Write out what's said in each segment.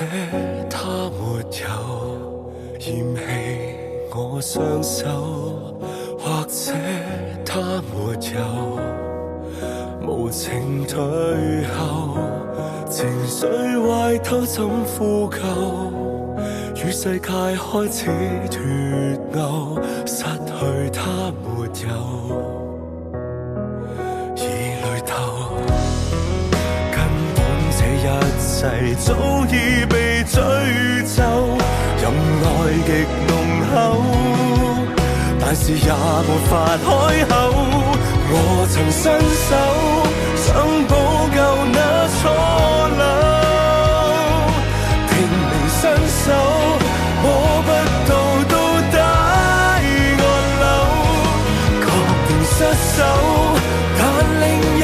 者他沒有嫌棄我雙手，或者他沒有無情退後，情緒壞透怎呼救？與世界開始脫鈎，失去他沒有，已累透。根本這一切早已被詛咒，任愛極濃厚，但是也沒法開口。我曾伸手想補救那錯漏，拼命伸手摸不到到底岸流，確定失手，但另有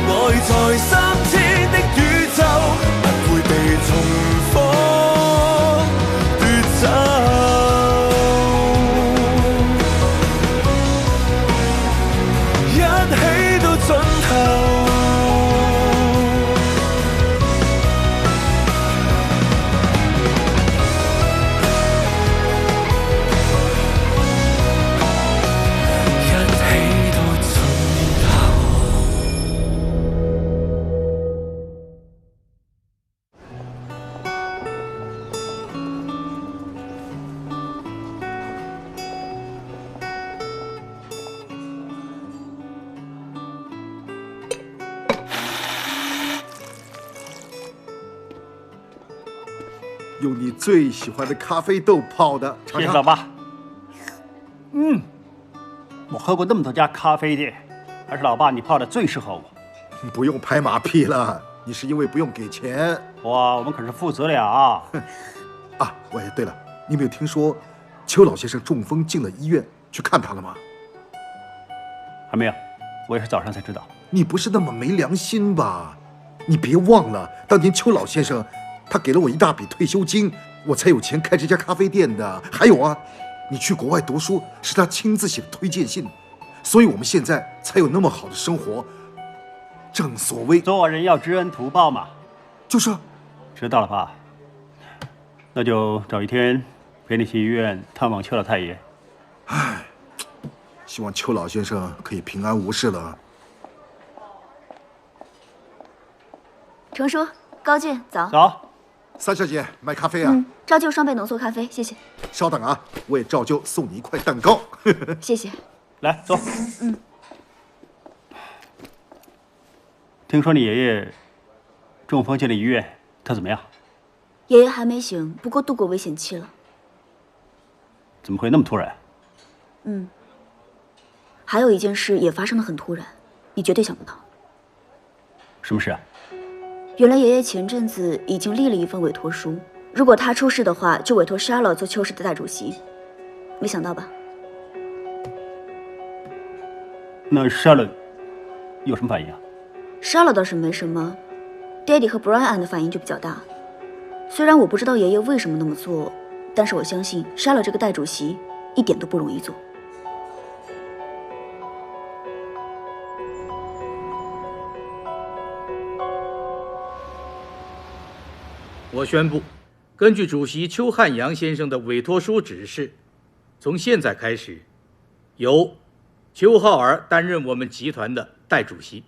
愛在三千的宇宙，不會被重複奪走。用你最喜欢的咖啡豆泡的，谢谢老爸。我喝过那么多家咖啡店，还是老爸你泡的最适合我。不用拍马屁了，你是因为不用给钱。哇，我们可是父子俩啊！啊，喂，对了，你没有听说邱老先生中风进了医院，去看他了吗？还没有，我也是早上才知道。你不是那么没良心吧？你别忘了，当年邱老先生他给了我一大笔退休金，我才有钱开这家咖啡店的。还有啊，你去国外读书是他亲自写的推荐信，所以我们现在才有那么好的生活。正所谓做人要知恩图报嘛。就是啊。知道了爸，那就找一天陪你去医院探望邱老太爷。唉，希望邱老先生可以平安无事了。程叔、高俊，早。早。三小姐，买咖啡啊？照旧双倍浓缩咖啡，谢谢。稍等啊，我也照旧送你一块蛋糕。谢谢。来，坐。听说你爷爷中风进了医院，他怎么样？爷爷还没醒，不过度过危险期了。怎么会那么突然？还有一件事也发生得很突然，你绝对想不到。什么事啊？原来爷爷前阵子已经立了一份委托书，如果他出事的话，就委托 Charlotte 做邱氏的代主席。没想到吧？那 Charlotte 有什么反应啊？Charlotte 倒是没什么 ，Daddy 和 Brian 的反应就比较大。虽然我不知道爷爷为什么那么做，但是我相信 Charlotte 这个代主席一点都不容易做。我宣布，根据主席邱汉阳先生的委托书指示，从现在开始，由邱浩儿担任我们集团的代主席。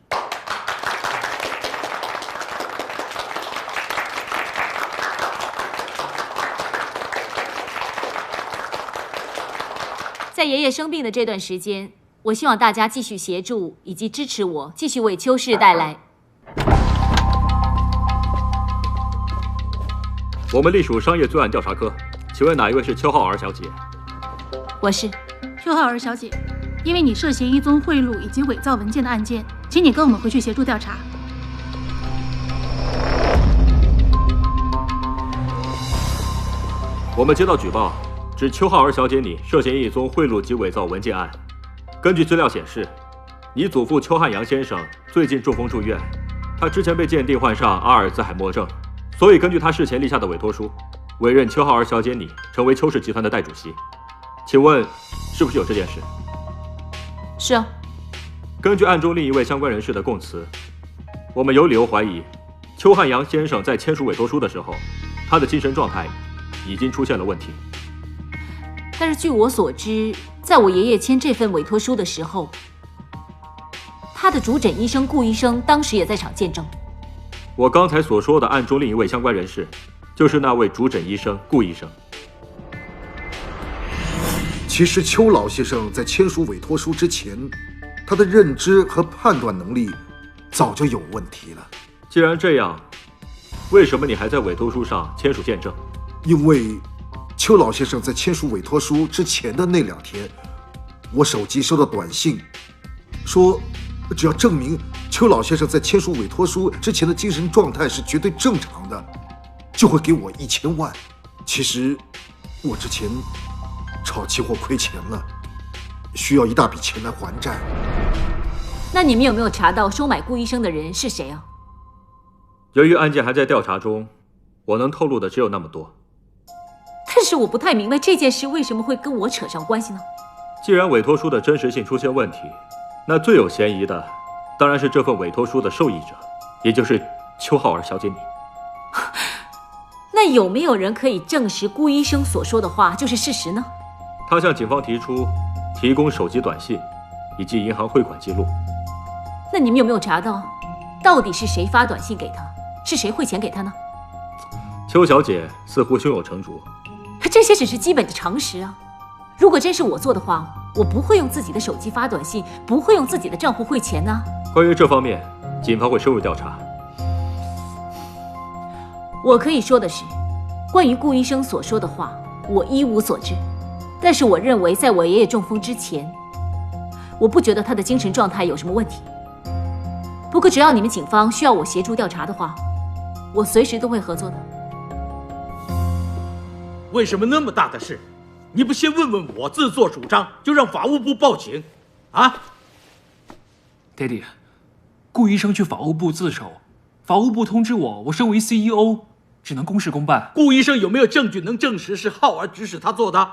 在爷爷生病的这段时间，我希望大家继续协助以及支持我，继续为邱氏带来。我们隶属商业罪案调查科，请问哪一位是邱浩儿小姐？我是。邱浩儿小姐，因为你涉嫌一宗贿赂以及伪造文件的案件，请你跟我们回去协助调查。我们接到举报，指邱浩儿小姐你涉嫌一宗贿赂及伪造文件案。根据资料显示，你祖父邱汉阳先生最近中风住院，他之前被鉴定患上阿尔兹海默症，所以根据他事前立下的委托书，委任邱浩儿小姐你成为邱氏集团的代主席。请问是不是有这件事？是啊。根据案中另一位相关人士的供词，我们有理由怀疑邱汉阳先生在签署委托书的时候，他的精神状态已经出现了问题。但是据我所知，在我爷爷签这份委托书的时候，他的主诊医生顾医生当时也在场见证。我刚才所说的案中另一位相关人士，就是那位主诊医生顾医生。其实邱老先生在签署委托书之前，他的认知和判断能力早就有问题了。既然这样，为什么你还在委托书上签署见证？因为邱老先生在签署委托书之前的那2天，我手机收到短信，说只要证明邱老先生在签署委托书之前的精神状态是绝对正常的，就会给我1000万。其实我之前炒期货亏钱了，需要一大笔钱来还债。那你们有没有查到收买顾医生的人是谁啊？由于案件还在调查中，我能透露的只有那么多。但是我不太明白这件事为什么会跟我扯上关系呢？既然委托书的真实性出现问题，那最有嫌疑的当然是这份委托书的受益者，也就是邱浩儿小姐你。那有没有人可以证实顾医生所说的话就是事实呢？他向警方提出提供手机短信以及银行汇款记录。那你们有没有查到，到底是谁发短信给他，是谁汇钱给他呢？邱小姐似乎胸有成竹。这些只是基本的常识啊！如果真是我做的话，我不会用自己的手机发短信，不会用自己的账户汇钱呢。关于这方面，警方会深入调查。我可以说的是，关于顾医生所说的话，我一无所知。但是我认为，在我爷爷中风之前，我不觉得他的精神状态有什么问题。不过，只要你们警方需要我协助调查的话，我随时都会合作的。为什么那么大的事，你不先问问我，自作主张就让法务部报警，啊？爹地，顾医生去法务部自首，法务部通知我，我身为 CEO， 只能公事公办。顾医生有没有证据能证实是浩儿指使他做的？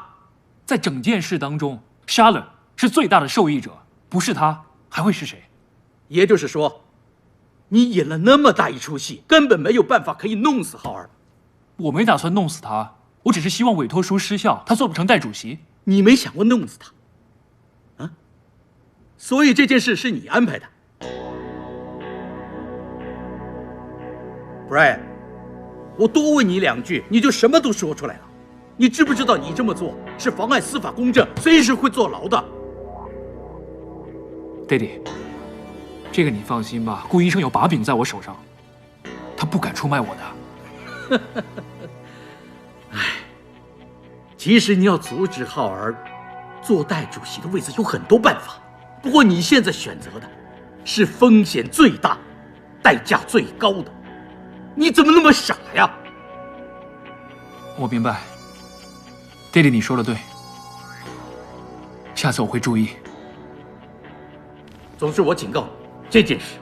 在整件事当中，Charlotte是最大的受益者，不是他还会是谁？也就是说，你演了那么大一出戏，根本没有办法可以弄死浩儿。我没打算弄死他，我只是希望委托书失效，他做不成代主席。你没想过弄死他，啊？所以这件事是你安排的 ，Brian， 我多问你2句，你就什么都说出来了。你知不知道你这么做是妨碍司法公正，随时会坐牢的？爹地，这个你放心吧，顾医生有把柄在我手上，他不敢出卖我的。其实你要阻止浩儿做代主席的位子有很多办法，不过你现在选择的是风险最大、代价最高的。你怎么那么傻呀？我明白，爹地你说的对，下次我会注意。总之，我警告你，这件事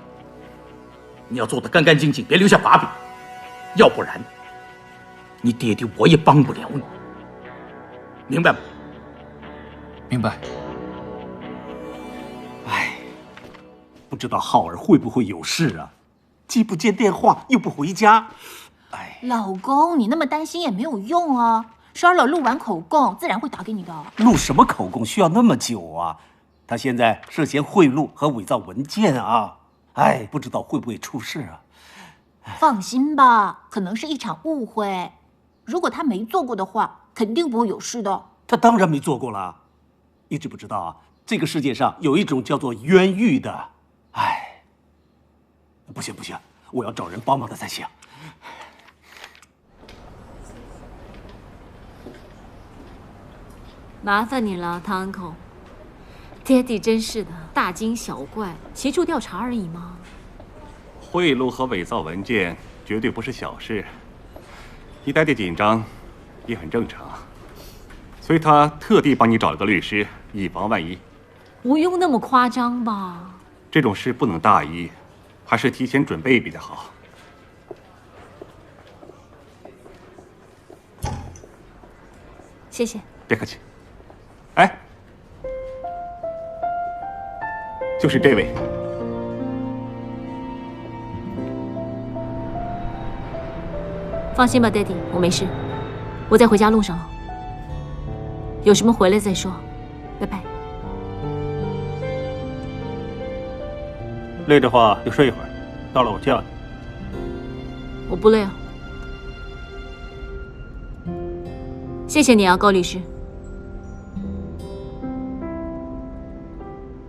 你要做得干干净净，别留下把柄，要不然你爹地我也帮不了你。明白吗？明白。哎，不知道浩儿会不会有事啊？既不接电话，又不回家。哎，老公，你那么担心也没有用啊。Charlotte录完口供，自然会打给你的。录什么口供需要那么久啊？他现在涉嫌贿赂和伪造文件啊！哎，不知道会不会出事啊？放心吧，可能是一场误会。如果他没做过的话，肯定不会有事的。他当然没做过了。你知不知道啊？这个世界上有一种叫做冤狱的。哎，不行不行，我要找人帮忙他才行。麻烦你了，汤 uncle。爹地真是的，大惊小怪，协助调查而已嘛。贿赂和伪造文件绝对不是小事，你爹地紧张也很正常，所以他特地帮你找了个律师，以防万一。不用那么夸张吧？这种事不能大意，还是提前准备比较好。谢谢。别客气。哎，就是这位。放心吧，爹地，我没事，我在回家路上了。有什么回来再说，拜拜。累的话就睡一会儿，到了我叫你。我不累啊。谢谢你啊，高律师。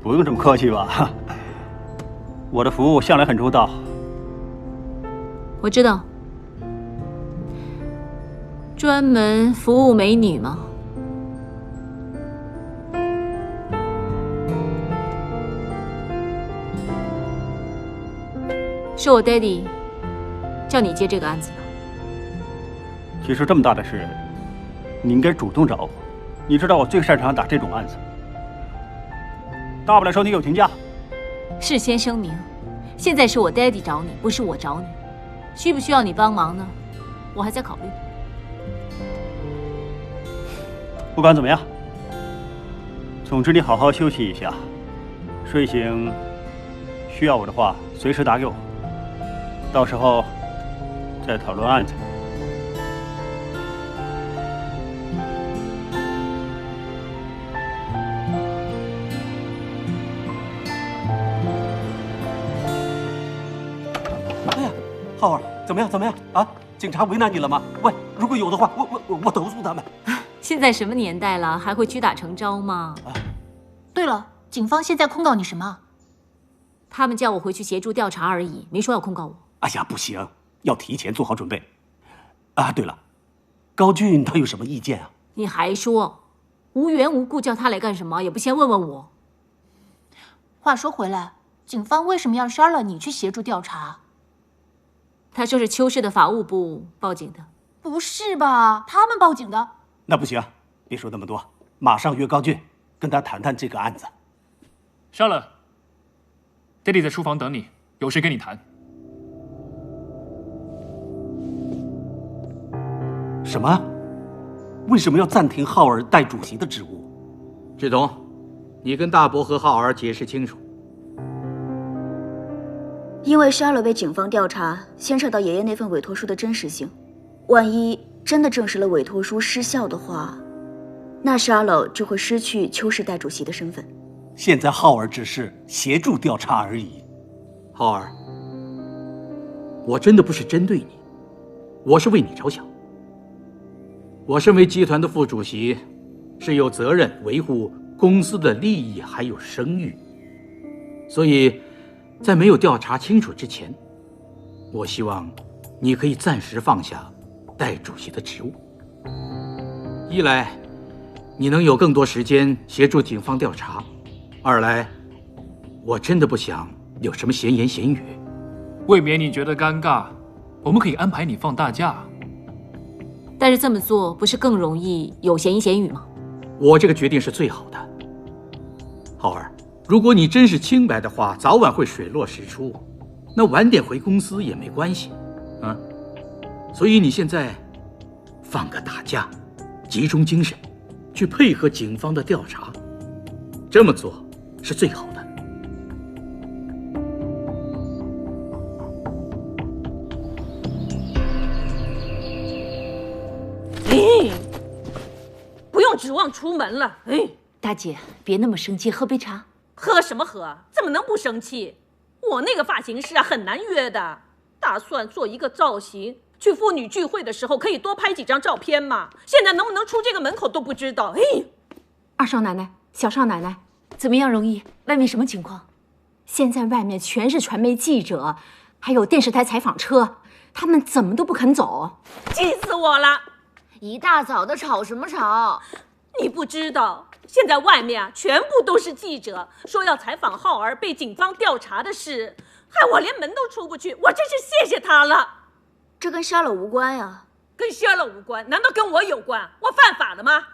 不用这么客气吧，我的服务向来很周到。我知道，专门服务美女吗？是我 Daddy 叫你接这个案子的。其实这么大的事，你应该主动找我。你知道我最擅长打这种案子，大不了收你友情价。事先声明，现在是我 Daddy 找你，不是我找你。需不需要你帮忙呢？我还在考虑。不管怎么样，总之你好好休息一下，睡醒需要我的话随时打给我，到时候再讨论案子。浩儿，怎么样？怎么样啊？警察为难你了吗？喂，如果有的话，我投诉他们。现在什么年代了，还会屈打成招吗？对了，警方现在控告你什么？他们叫我回去协助调查而已，没说要控告我。哎呀，不行，要提前做好准备。啊，对了，高俊他有什么意见啊？你还说，无缘无故叫他来干什么？也不先问问我。话说回来，警方为什么要杀了你去协助调查？他说是邱市的法务部报警的。不是吧？他们报警的？那不行，别说那么多，马上约高俊，跟他谈谈这个案子。杀了，爹地在书房等你，有事跟你谈。什么？为什么要暂停浩儿代主席的职务？志东，你跟大伯和浩儿解释清楚。因为Charlotte被警方调查，牵涉到爷爷那份委托书的真实性，万一真的证实了委托书失效的话，那Charlotte就会失去邱氏代主席的身份。现在浩儿只是协助调查而已。浩儿，我真的不是针对你，我是为你着想。我身为集团的副主席，是有责任维护公司的利益还有声誉，所以在没有调查清楚之前，我希望你可以暂时放下代主席的职务。一来，你能有更多时间协助警方调查；二来，我真的不想有什么闲言闲语。未免你觉得尴尬，我们可以安排你放大假。但是这么做不是更容易有闲言闲语吗？我这个决定是最好的。浩儿，如果你真是清白的话，早晚会水落石出，那晚点回公司也没关系，啊。所以你现在放个大假，集中精神，去配合警方的调查，这么做是最好的。不用指望出门了。大姐，别那么生气，喝杯茶。喝什么喝？怎么能不生气？我那个发型师啊，很难约的。打算做一个造型，去妇女聚会的时候可以多拍几张照片嘛。现在能不能出这个门口都不知道。二少奶奶、小少奶奶，怎么样，容易？外面什么情况？现在外面全是传媒记者，还有电视台采访车，他们怎么都不肯走。气死我了！一大早的吵什么吵？你不知道，现在外面啊，全部都是记者，说要采访浩儿被警方调查的事，害我连门都出不去。我真是谢谢他了。这跟Charlotte无关呀。跟Charlotte无关，难道跟我有关？我犯法了吗？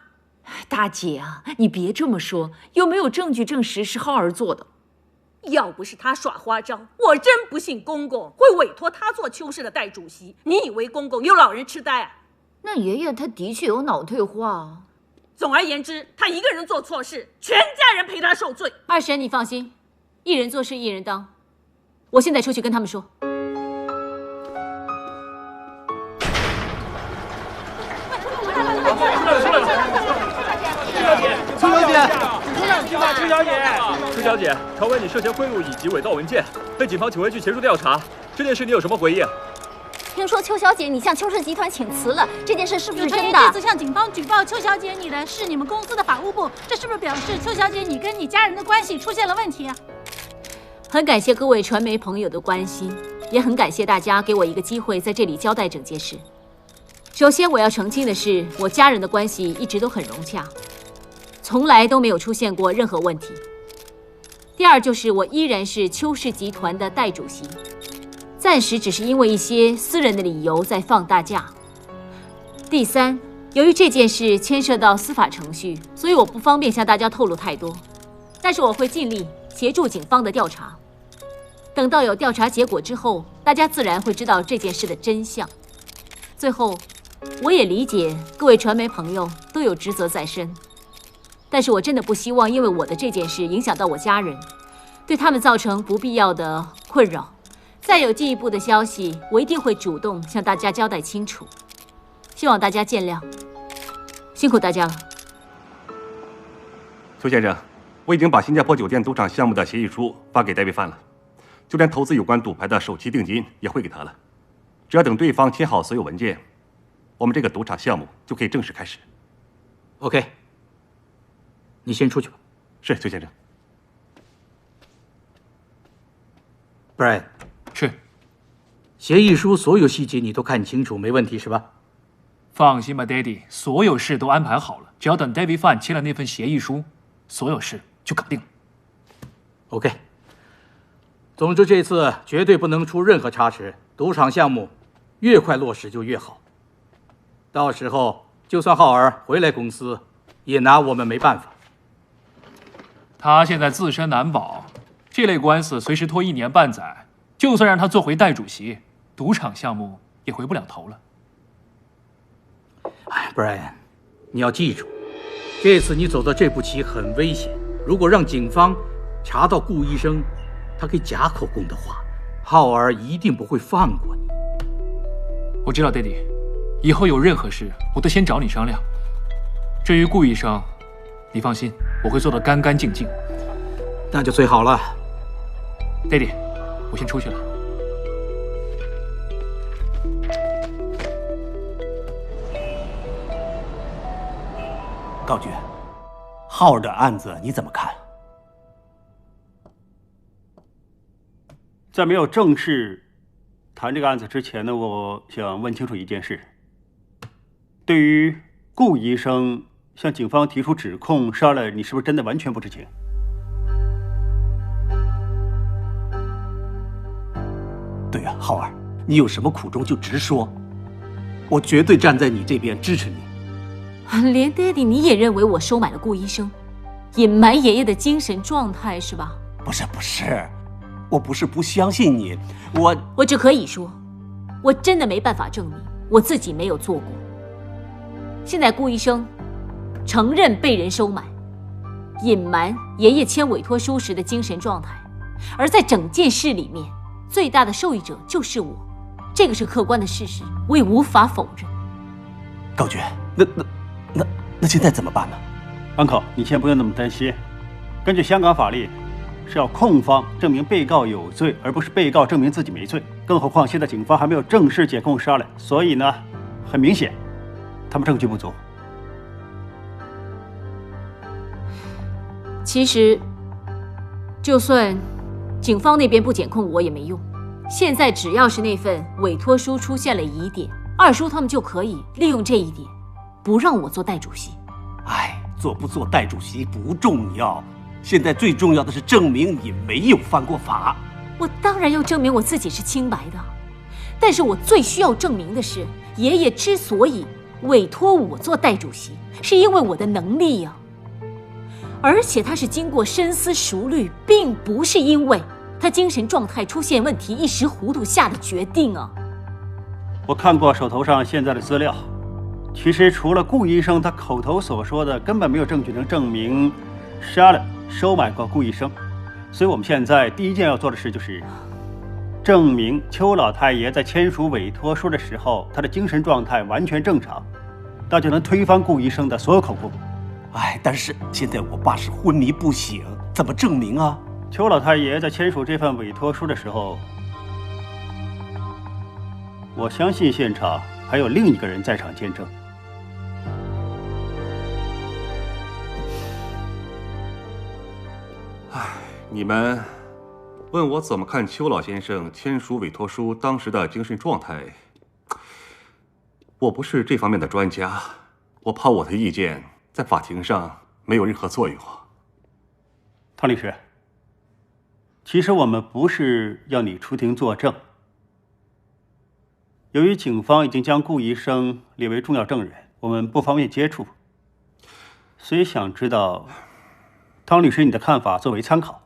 大姐啊，你别这么说，又没有证据证实是浩儿做的。要不是他耍花招，我真不信公公会委托他做邱氏的代主席。你以为公公有老人痴呆啊？那爷爷他的确有脑退化。总而言之，他一个人做错事，全家人陪他受罪。二婶，你放心，一人做事一人当。我现在出去跟他们说。邱小姐，邱小姐，传闻你涉嫌贿赂以及伪造文件，被警方请回去协助调查。这件事你有什么回应？听说邱小姐你向邱氏集团请辞了，这件事是不是有真的？这次向警方举报邱小姐你的是你们公司的法务部，这是不是表示邱小姐你跟你家人的关系出现了问题啊？很感谢各位传媒朋友的关心，也很感谢大家给我一个机会在这里交代整件事。首先我要澄清的是，我家人的关系一直都很融洽，从来都没有出现过任何问题。第二就是我依然是邱氏集团的代主席，暂时只是因为一些私人的理由在放大假。第三，由于这件事牵涉到司法程序，所以我不方便向大家透露太多，但是我会尽力协助警方的调查。等到有调查结果之后，大家自然会知道这件事的真相。最后，我也理解各位传媒朋友都有职责在身，但是我真的不希望因为我的这件事影响到我家人，对他们造成不必要的困扰。再有进一步的消息，我一定会主动向大家交代清楚，希望大家见谅，辛苦大家了。邱先生，我已经把新加坡酒店赌场项目的协议书发给戴维范了，就连投资有关赌牌的首期定金也汇给他了。只要等对方签好所有文件，我们这个赌场项目就可以正式开始。OK， 你先出去吧。是，邱先生。Brian， 是。协议书所有细节你都看清楚，没问题是吧？放心吧 ，Daddy， 所有事都安排好了，只要等 David Fan 签了那份协议书，所有事就搞定了。OK。总之这次绝对不能出任何差池，赌场项目越快落实就越好。到时候就算浩儿回来公司，也拿我们没办法。他现在自身难保，这类官司随时拖1年半载，就算让他做回代主席，赌场项目也回不了头了。哎 ，Brian， 你要记住，这次你走的这步棋很危险。如果让警方查到顾医生他给假口供的话，浩儿一定不会放过你。我知道 ，Daddy， 以后有任何事我都先找你商量。至于顾医生，你放心，我会做得干干净净。那就最好了。Daddy， 我先出去了。高局，浩儿的案子你怎么看？在没有正式谈这个案子之前呢，我想问清楚一件事：对于顾医生向警方提出指控杀了你，是不是真的完全不知情？对呀，浩儿，你有什么苦衷就直说，我绝对站在你这边支持你。连爹地你也认为我收买了顾医生，隐瞒爷爷的精神状态是吧？不是，我不是不相信你，我只可以说，我真的没办法证明我自己没有做过。现在顾医生承认被人收买，隐瞒爷爷签委托书时的精神状态，而在整件事里面，最大的受益者就是我，这个是客观的事实，我也无法否认。高局，那现在怎么办呢 ？Uncle， 你先不用那么担心。根据香港法律，是要控方证明被告有罪，而不是被告证明自己没罪。更何况现在警方还没有正式检控杀人，所以呢，很明显，他们证据不足。其实，就算警方那边不检控我也没用。现在只要是那份委托书出现了疑点，二叔他们就可以利用这一点，不让我做代主席。做不做代主席不重要，现在最重要的是证明你没有犯过法。我当然要证明我自己是清白的，但是我最需要证明的是，爷爷之所以委托我做代主席，是因为我的能力呀。而且他是经过深思熟虑，并不是因为他精神状态出现问题一时糊涂下的决定啊。我看过手头上现在的资料，其实除了顾医生他口头所说的，根本没有证据能证明杀了收买过顾医生。所以我们现在第一件要做的事就是证明邱老太爷在签署委托书的时候，他的精神状态完全正常，那就能推翻顾医生的所有口供。哎，但是现在我爸是昏迷不醒，怎么证明啊？邱老太爷在签署这份委托书的时候，我相信现场还有另一个人在场见证。你们问我怎么看邱老先生签署委托书当时的精神状态？我不是这方面的专家，我怕我的意见在法庭上没有任何作用。汤律师，其实我们不是要你出庭作证。由于警方已经将顾医生列为重要证人，我们不方便接触，所以想知道汤律师你的看法作为参考。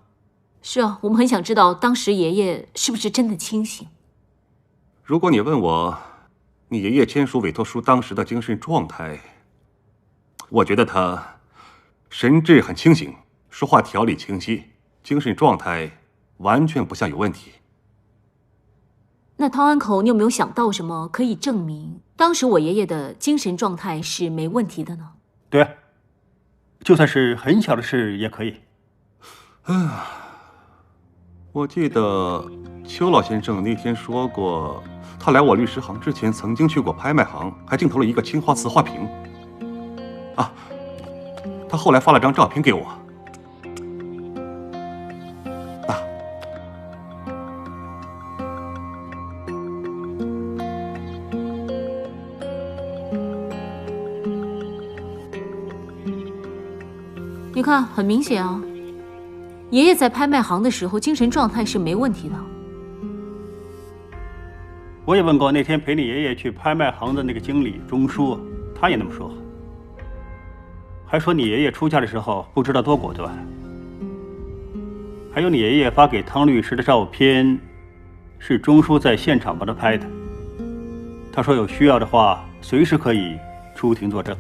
是啊，我们很想知道当时爷爷是不是真的清醒。如果你问我，你爷爷签署委托书当时的精神状态，我觉得他神志很清醒，说话条理清晰，精神状态完全不像有问题。那汤安口，你有没有想到什么可以证明当时我爷爷的精神状态是没问题的呢？对啊，就算是很小的事也可以。我记得邱老先生那天说过，他来我律师行之前曾经去过拍卖行，还竞投了一个青花瓷花瓶。啊，他后来发了张照片给我。你看，很明显啊，爷爷在拍卖行的时候精神状态是没问题的。我也问过那天陪你爷爷去拍卖行的那个经理钟叔，他也那么说，还说你爷爷出价的时候不知道多果断。还有你爷爷发给汤律师的照片，是钟叔在现场帮他拍的。他说有需要的话，随时可以出庭作证。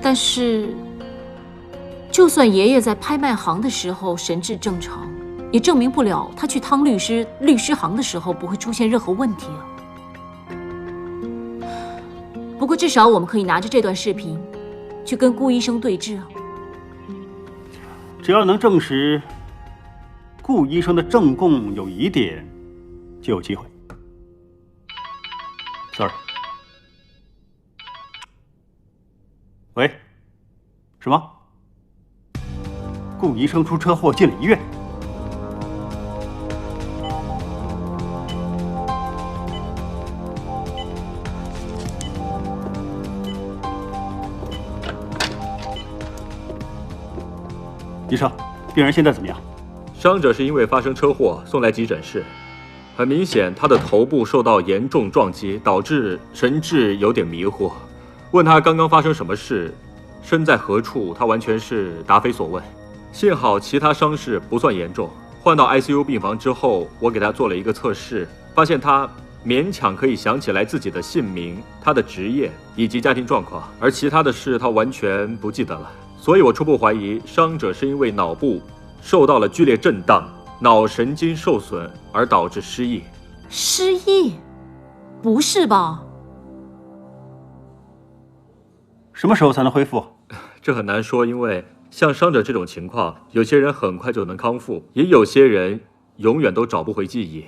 但是，就算爷爷在拍卖行的时候神志正常，也证明不了他去汤律师律师行的时候不会出现任何问题啊。不过至少我们可以拿着这段视频，去跟顾医生对质啊。只要能证实顾医生的证供有疑点，就有机会。Sorry。喂，什么？顾医生出车祸进了医院。医生，病人现在怎么样？伤者是因为发生车祸送来急诊室，很明显他的头部受到严重撞击，导致神志有点迷糊。问他刚刚发生什么事，身在何处，他完全是答非所问。幸好其他伤势不算严重。换到 ICU 病房之后，我给他做了一个测试，发现他勉强可以想起来自己的姓名、他的职业以及家庭状况，而其他的事他完全不记得了。所以我初步怀疑伤者是因为脑部受到了剧烈震荡，脑神经受损而导致失忆。失忆？不是吧？什么时候才能恢复？这很难说，因为像伤者这种情况，有些人很快就能康复，也有些人永远都找不回记忆。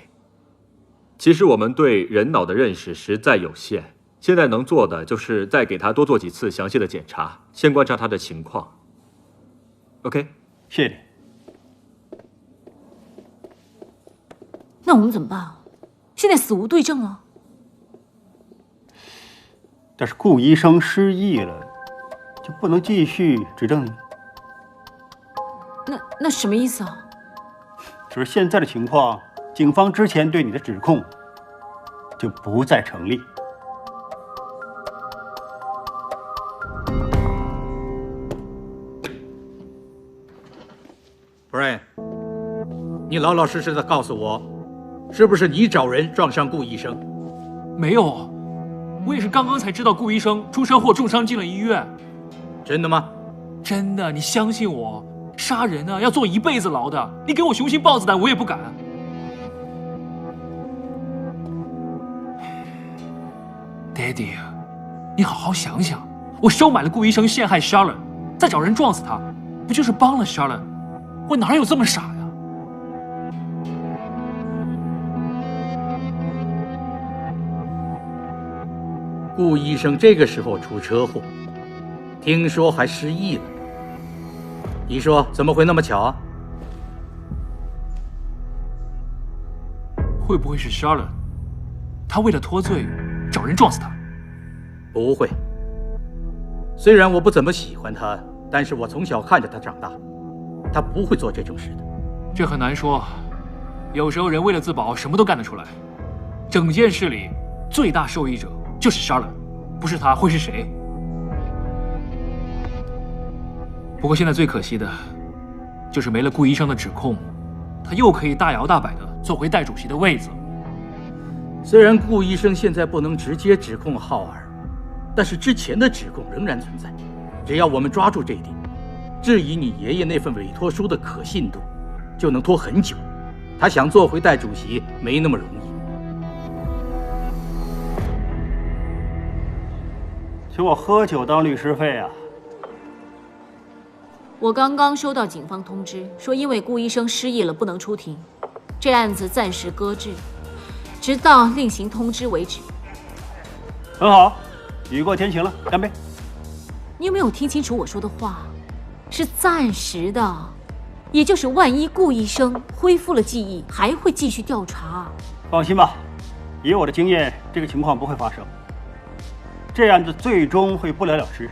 其实我们对人脑的认识实在有限，现在能做的就是再给他多做几次详细的检查，先观察他的情况。OK， 谢谢你。那我们怎么办？现在死无对证了。但是顾医生失忆了，就不能继续指证你？那什么意思啊？就是现在的情况，警方之前对你的指控就不再成立。Brian， 你老老实实的告诉我，是不是你找人撞伤顾医生？没有，我也是刚刚才知道顾医生出车祸重伤进了医院。真的吗？真的，你相信我，杀人啊要坐一辈子牢的，你给我雄心豹子胆我也不敢。，Daddy，你好好想想，我收买了顾医生陷害 Charlotte， 再找人撞死他，不就是帮了 Charlotte？ 我哪有这么傻呀？顾医生这个时候出车祸，听说还失忆了。你说怎么会那么巧啊？会不会是 Charlotte？ 他为了脱罪，找人撞死他？不会。虽然我不怎么喜欢他，但是我从小看着他长大，他不会做这种事的。这很难说，有时候人为了自保，什么都干得出来。整件事里最大受益者就是 Charlotte， 不是他会是谁？不过现在最可惜的，就是没了顾医生的指控，他又可以大摇大摆地坐回代主席的位子。虽然顾医生现在不能直接指控浩尔，但是之前的指控仍然存在。只要我们抓住这一点，质疑你爷爷那份委托书的可信度，就能拖很久。他想做回代主席没那么容易。请我喝酒当律师费啊？我刚刚收到警方通知，说因为顾医生失忆了，不能出庭，这案子暂时搁置，直到另行通知为止。很好，雨过天晴了，干杯！你有没有听清楚我说的话？是暂时的，也就是万一顾医生恢复了记忆，还会继续调查。放心吧，以我的经验，这个情况不会发生。这案子最终会不了了之。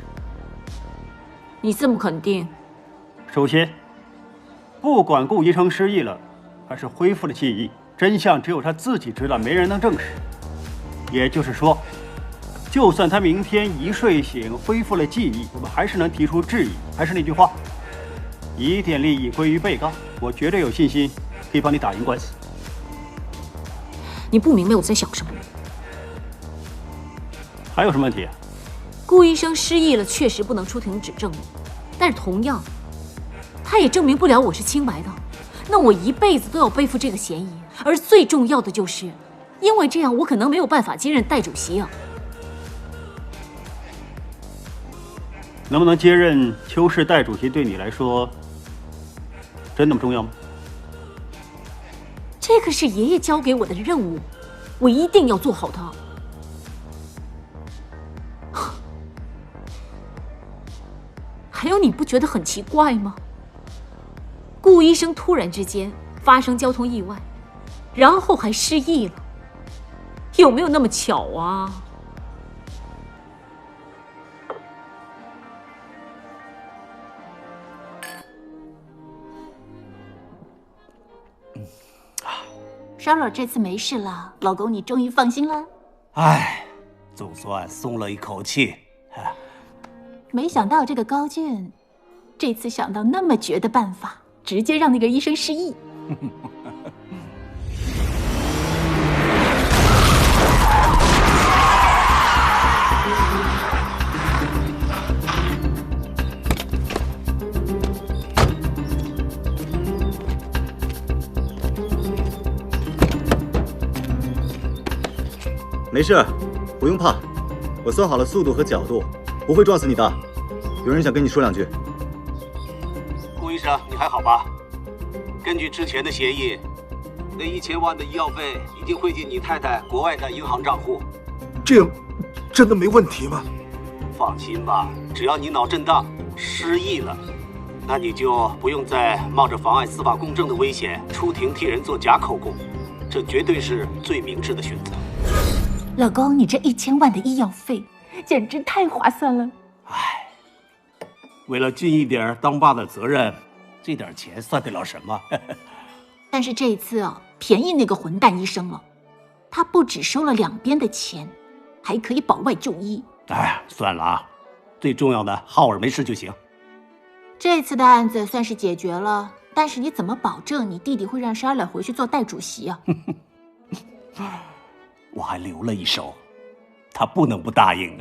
你这么肯定？首先，不管顾医生失忆了，还是恢复了记忆，真相只有他自己知道，没人能证实。也就是说，就算他明天一睡醒恢复了记忆，我们还是能提出质疑。还是那句话，疑点利益归于被告，我绝对有信心可以帮你打赢官司。你不明白我在想什么？还有什么问题啊？顾医生失忆了，确实不能出庭指证你，但是同样，他也证明不了我是清白的。那我一辈子都要背负这个嫌疑，而最重要的就是，因为这样我可能没有办法接任代主席啊。能不能接任邱氏代主席对你来说真那么重要吗？这个是爷爷交给我的任务，我一定要做好它。还有，你不觉得很奇怪吗？顾医生突然之间发生交通意外，然后还失忆了，有没有那么巧啊？Charlotte 这次没事了，老公你终于放心了。唉，总算松了一口气。没想到这个高俊，这次想到那么绝的办法，直接让那个医生失忆。没事，不用怕，我算好了速度和角度，不会撞死你的。有人想跟你说两句。顾医生，你还好吧？根据之前的协议，那1000万的医药费已经汇进你太太国外的银行账户。这样真的没问题吗？放心吧，只要你脑震荡失忆了，那你就不用再冒着妨碍司法公正的危险出庭替人做假口供，这绝对是最明智的选择。老公，你这1000万的医药费简直太划算了。唉，为了尽一点当爸的责任，这点钱算得了什么？但是这一次啊，便宜那个混蛋医生了，他不只收了两边的钱，还可以保外就医。哎，算了啊，最重要的浩尔没事就行。这次的案子算是解决了，但是你怎么保证你弟弟会让Charlotte回去做代主席啊？我还留了一手，他不能不答应。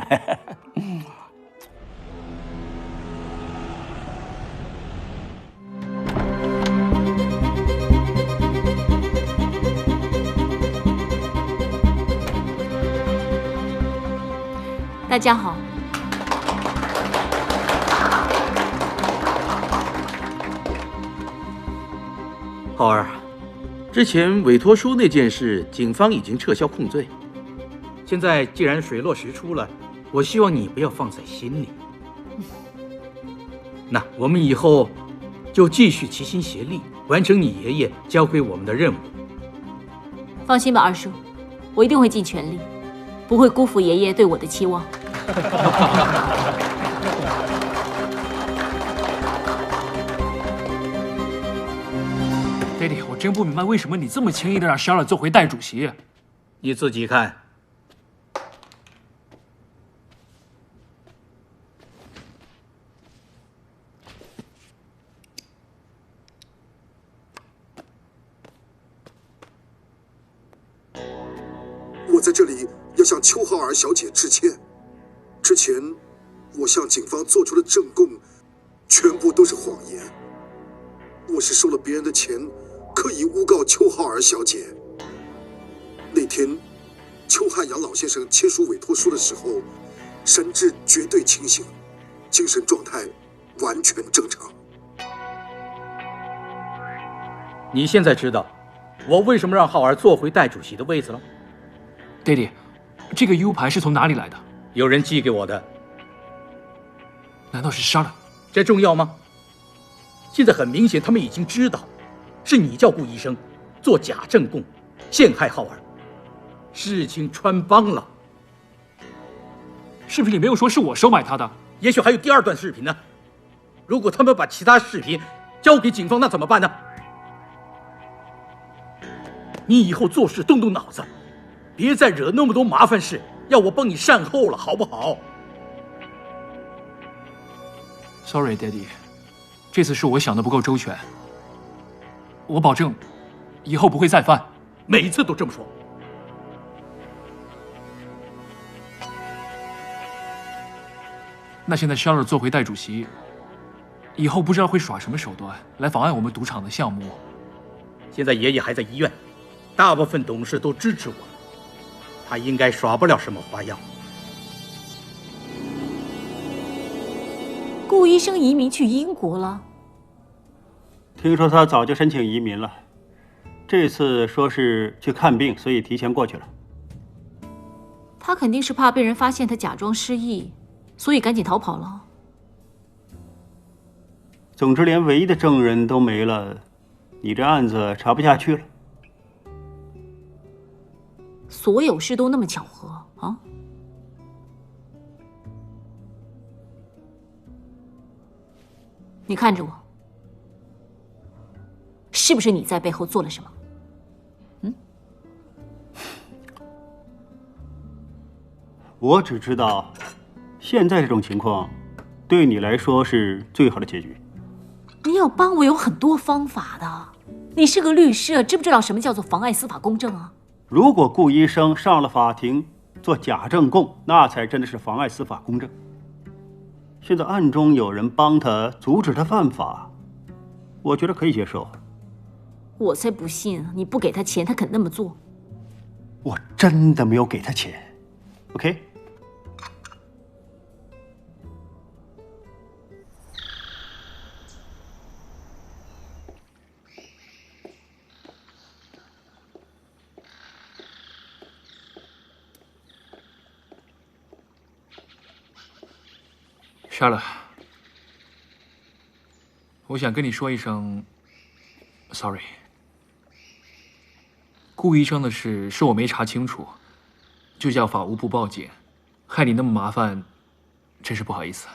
大家好。浩儿，之前委托书那件事，警方已经撤销控罪。现在既然水落石出了，我希望你不要放在心里。那我们以后就继续齐心协力，完成你爷爷交给我们的任务。放心吧，二叔，我一定会尽全力，不会辜负爷爷对我的期望。爹地，我真不明白为什么你这么轻易的让 Charlotte 做回代主席。你自己看。我在这里要向邱浩儿小姐致歉。之前我向警方做出的证供，全部都是谎言。我是收了别人的钱，刻意诬告邱浩儿小姐。那天，邱汉阳老先生签署委托书的时候，神志绝对清醒，精神状态完全正常。你现在知道我为什么让浩儿坐回代主席的位子了？爹地，这个 U 盘是从哪里来的？有人寄给我的。难道是Charlotte？这重要吗？现在很明显，他们已经知道，是你叫顾医生做假证供，陷害浩儿，事情穿帮了。视频里没有说是我收买他的，也许还有第二段视频呢。如果他们把其他视频交给警方，那怎么办呢？你以后做事动动脑子，别再惹那么多麻烦事，要我帮你善后了，好不好 ？Sorry, Daddy， 这次是我想的不够周全。我保证，以后不会再犯。每一次都这么说。那现在 Charlotte 做回代主席，以后不知道会耍什么手段来妨碍我们赌场的项目。现在爷爷还在医院，大部分董事都支持我，他应该耍不了什么花样。顾医生移民去英国了？听说他早就申请移民了，这次说是去看病，所以提前过去了。他肯定是怕被人发现他假装失忆，所以赶紧逃跑了。总之，连唯一的证人都没了，你这案子查不下去了。所有事都那么巧合啊？你看着我，是不是你在背后做了什么？我只知道，现在这种情况，对你来说是最好的结局。你要帮我有很多方法的。你是个律师，知不知道什么叫做妨碍司法公正啊？如果顾医生上了法庭做假证供，那才真的是妨碍司法公正。现在暗中有人帮他阻止他犯法，我觉得可以接受。我才不信你不给他钱，他肯那么做。我真的没有给他钱 ，OK？Charlotte，我想跟你说一声 sorry。顾医生的事是我没查清楚，就叫法务部报警，害你那么麻烦，真是不好意思。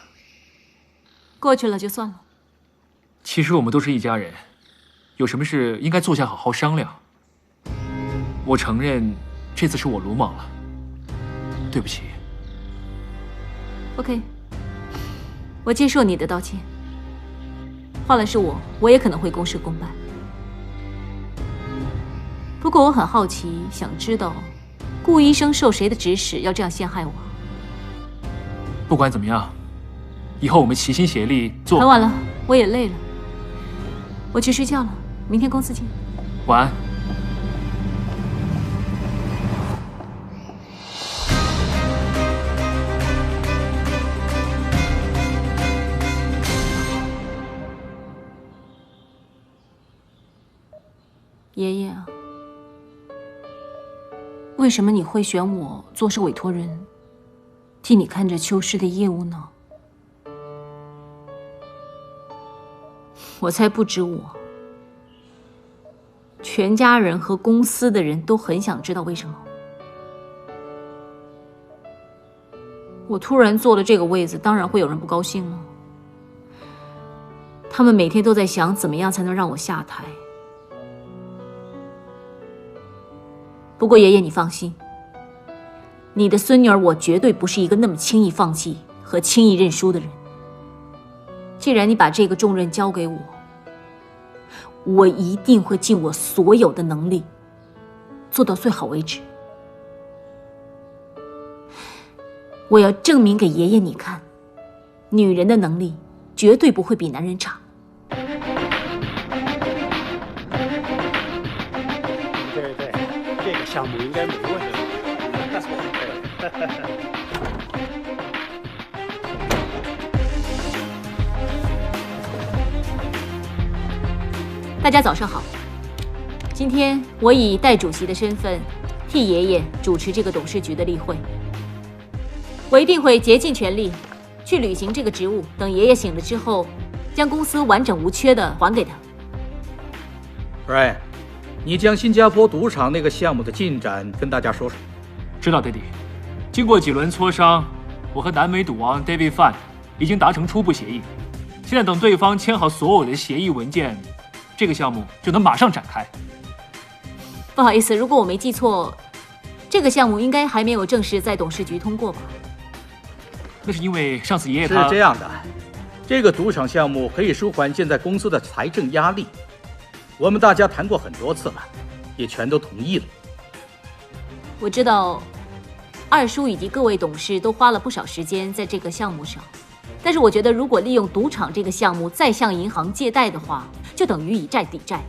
过去了就算了。其实我们都是一家人，有什么事应该坐下好好商量。我承认这次是我鲁莽了，对不起。OK。我接受你的道歉。换了是我也可能会公事公办。不过我很好奇，想知道顾医生受谁的指使要这样陷害我？不管怎么样，以后我们齐心协力做。很晚了，我也累了，我去睡觉了。明天公司见。晚安。爷爷啊，为什么你会选我做是委托人，替你看着邱氏的业务呢？我猜不止我，全家人和公司的人都很想知道为什么。我突然坐了这个位子，当然会有人不高兴了。他们每天都在想怎么样才能让我下台。不过爷爷，你放心，你的孙女儿我绝对不是一个那么轻易放弃和轻易认输的人。既然你把这个重任交给我，我一定会尽我所有的能力，做到最好为止。我要证明给爷爷你看，女人的能力绝对不会比男人差。对，这个项目应该没问题。大家早上好，今天我以代主席的身份替爷爷主持这个董事局的例会。我一定会竭尽全力去履行这个职务，等爷爷醒了之后，将公司完整无缺的还给他。Brian， 你将新加坡赌场那个项目的进展跟大家说说。知道，爹地。经过几轮磋商，我和南美赌王 David Fan 已经达成初步协议。现在等对方签好所有的协议文件，这个项目就能马上展开。不好意思，如果我没记错，这个项目应该还没有正式在董事局通过吧？那是因为上次爷爷他……是这样的，这个赌场项目可以舒缓现在公司的财政压力。我们大家谈过很多次了，也全都同意了。我知道，二叔以及各位董事都花了不少时间在这个项目上，但是我觉得，如果利用赌场这个项目再向银行借贷的话，就等于以债抵债，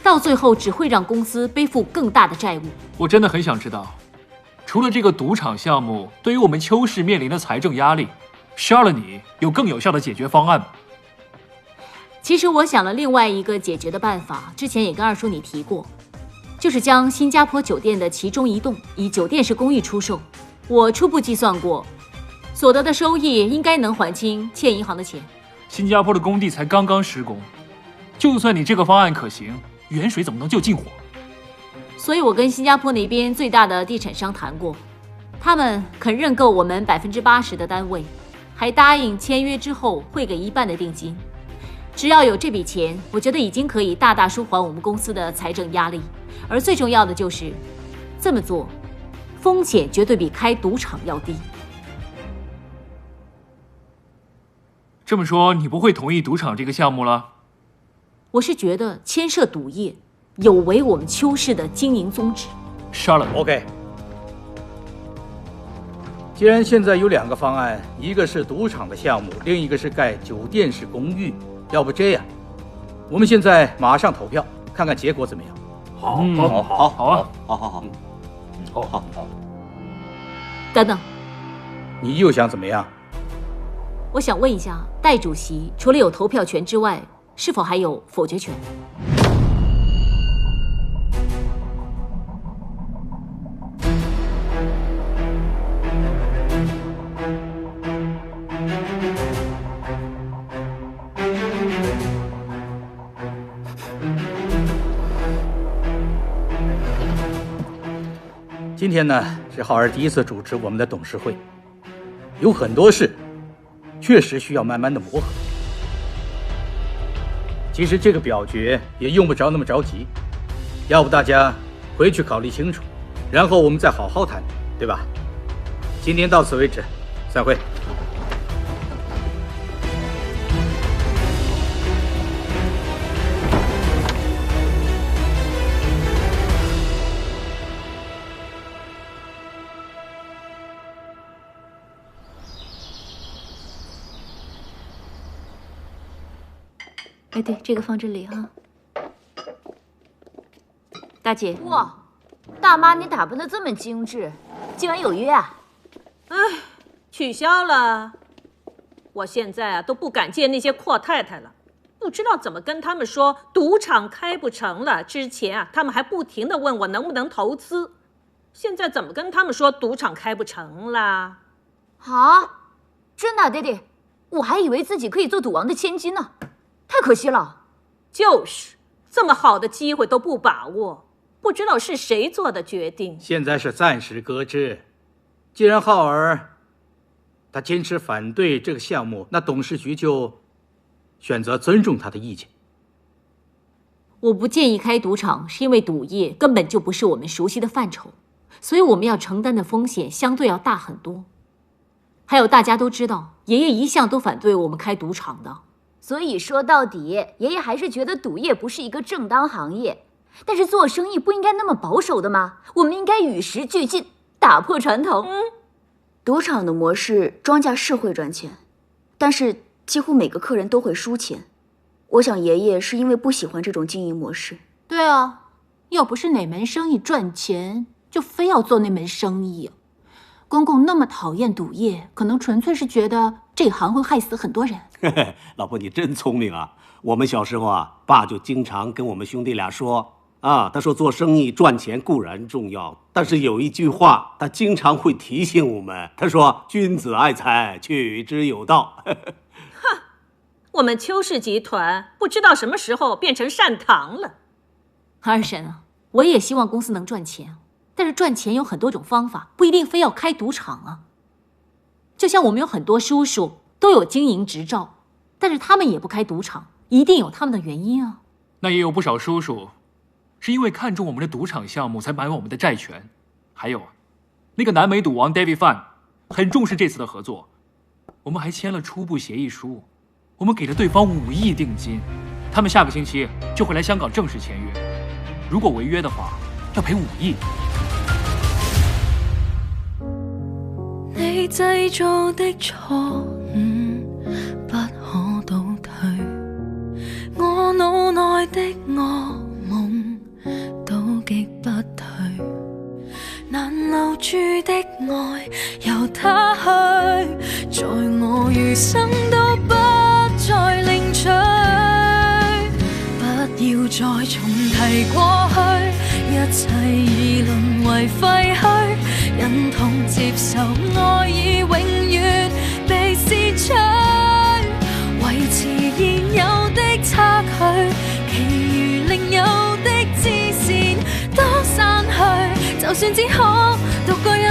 到最后只会让公司背负更大的债务。我真的很想知道，除了这个赌场项目，对于我们邱氏面临的财政压力，杀了你有更有效的解决方案吗？其实我想了另外一个解决的办法，之前也跟二叔你提过，就是将新加坡酒店的其中一栋以酒店式公寓出售。我初步计算过，所得的收益应该能还清欠银行的钱。新加坡的工地才刚刚施工，就算你这个方案可行，远水怎么能救近火？所以我跟新加坡那边最大的地产商谈过，他们肯认购我们80%的单位，还答应签约之后会给1半的定金。只要有这笔钱，我觉得已经可以大大舒缓我们公司的财政压力。而最重要的就是，这么做风险绝对比开赌场要低。这么说，你不会同意赌场这个项目了？我是觉得牵涉赌业有违我们邱氏的经营宗旨。杀了 OK。既然现在有2个方案，一个是赌场的项目，另一个是盖酒店式公寓，要不这样，我们现在马上投票，看看结果怎么样？好。等等，你又想怎么样？我想问一下，代主席除了有投票权之外，是否还有否决权？今天呢，是浩儿第一次主持我们的董事会，有很多事确实需要慢慢的磨合。其实这个表决也用不着那么着急，要不大家回去考虑清楚，然后我们再好好谈，对吧？今天到此为止，散会。哎，对，这个放这里哈。大姐，哇，大妈你打扮得这么精致，今晚有约啊？哎，取消了。我现在啊都不敢见那些阔太太了，不知道怎么跟他们说赌场开不成了。之前啊，他们还不停地问我能不能投资，现在怎么跟他们说赌场开不成了？啊，真的，爹爹，我还以为自己可以做赌王的千金呢，太可惜了。就是这么好的机会都不把握，不知道是谁做的决定。现在是暂时搁置。既然浩儿他坚持反对这个项目，那董事局就选择尊重他的意见。我不建议开赌场，是因为赌业根本就不是我们熟悉的范畴，所以我们要承担的风险相对要大很多。还有大家都知道，爷爷一向都反对我们开赌场的。所以说到底，爷爷还是觉得赌业不是一个正当行业。但是做生意不应该那么保守的吗？我们应该与时俱进，打破传统。赌场的模式，庄家是会赚钱，但是几乎每个客人都会输钱。我想爷爷是因为不喜欢这种经营模式。对啊，要不是哪门生意赚钱，就非要做那门生意啊。公公那么讨厌赌业，可能纯粹是觉得这行会害死很多人。老婆，你真聪明啊！我们小时候啊，爸就经常跟我们兄弟俩说啊，他说做生意赚钱固然重要，但是有一句话他经常会提醒我们，他说君子爱财，取之有道。哼，我们邱氏集团不知道什么时候变成善堂了。二婶啊，我也希望公司能赚钱，但是赚钱有很多种方法，不一定非要开赌场啊。就像我们有很多叔叔都有经营执照，但是他们也不开赌场，一定有他们的原因啊。那也有不少叔叔是因为看中我们的赌场项目才买我们的债权。还有那个南美赌王 David Fan 很重视这次的合作，我们还签了初步协议书，我们给了对方5亿定金，他们下个星期就会来香港正式签约，如果违约的话要赔5亿。你製造的錯誤不可倒退，我腦內的噩夢都擊不退，難留住的愛由他去，在我餘生都不再領取，不要再重提過去，一切已淪為廢墟，忍痛接受愛已永遠被撕碎，維持現有的差距，其餘另有的支線都散去，就算只可獨個人